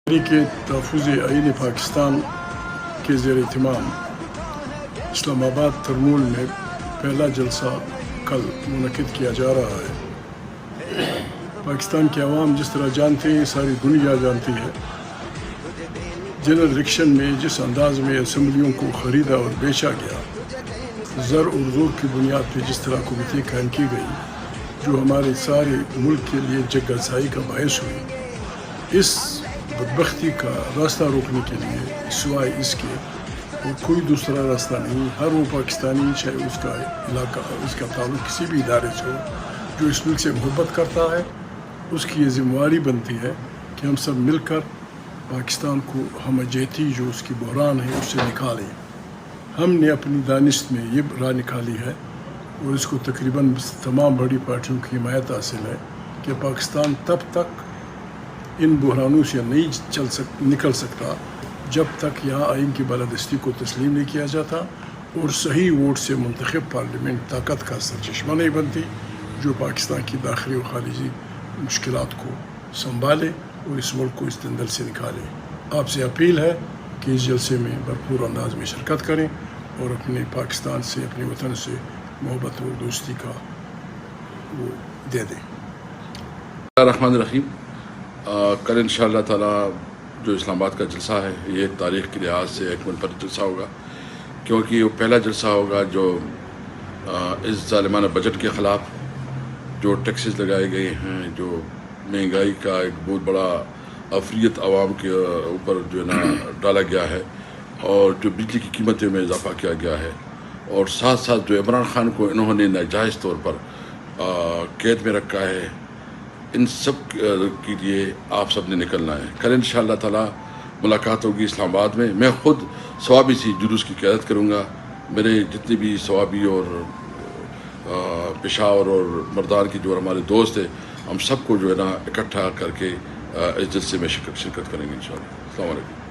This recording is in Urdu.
کے تحفظ آئین پاکستان کے زیر اہتمام اسلام آباد ترمول میں پہلا جلسہ کل منعقد کیا جا رہا ہے۔ پاکستان کے عوام جس طرح جانتے ہیں، ساری دنیا جانتی ہے، جنرل الیکشن میں جس انداز میں اسمبلیوں کو خریدا اور بیچا گیا، زر اور زور کی بنیاد پہ جس طرح کمیٹی قائم کی گئی، جو ہمارے سارے ملک کے لیے جگرسائی کا باعث ہوئی، اس بدبختی کا راستہ روکنے کے لیے سوائے اس کے اور کوئی دوسرا راستہ نہیں۔ ہر وہ پاکستانی، چاہے اس کا علاقہ، اس کا تعلق کسی بھی ادارے سے ہو، جو اس ملک سے محبت کرتا ہے، اس کی یہ ذمہ داری بنتی ہے کہ ہم سب مل کر پاکستان کو ہمجہتی جو اس کی بحران ہے اس سے نکالیں۔ ہم نے اپنی دانست میں یہ راہ نکالی ہے اور اس کو تقریباً تمام بڑی پارٹیوں کی حمایت حاصل ہے کہ پاکستان تب تک ان بحرانوں سے نہیں نکل سکتا جب تک یہاں آئین کی بالادستی کو تسلیم نہیں کیا جاتا اور صحیح ووٹ سے منتخب پارلیمنٹ طاقت کا سرچشمہ نہیں بنتی، جو پاکستان کی داخلی و خارجی مشکلات کو سنبھالے اور اس ملک کو اس دندل سے نکالے۔ آپ سے اپیل ہے کہ اس جلسے میں بھرپور انداز میں شرکت کریں اور اپنے پاکستان سے، اپنے وطن سے محبت اور دوستی کا وہ دے دیں۔ الرحمن الرحیم۔ کل انشاءاللہ تعالی جو اسلام آباد کا جلسہ ہے، یہ تاریخ کے لحاظ سے ایک منفرد جلسہ ہوگا، کیونکہ یہ پہلا جلسہ ہوگا جو اس ظالمانہ بجٹ کے خلاف، جو ٹیکسز لگائے گئے ہیں، جو مہنگائی کا ایک بہت بڑا افریت عوام کے اوپر جو ہے نا ڈالا گیا ہے، اور جو بجلی کی قیمتوں میں اضافہ کیا گیا ہے، اور ساتھ ساتھ جو عمران خان کو انہوں نے ناجائز طور پر قید میں رکھا ہے، ان سب کے لیے آپ سب نے نکلنا ہے۔ کل انشاءاللہ تعالی ملاقات ہوگی اسلام آباد میں۔ میں خود ثوابی سی جلوس کی قیادت کروں گا۔ میرے جتنے بھی ثوابی اور پشاور اور مردان کی جو ہمارے دوست ہیں، ہم سب کو جو ہے نا اکٹھا کر کے اس جلسے میں شرکت کریں گے انشاءاللہ۔ السلام علیکم۔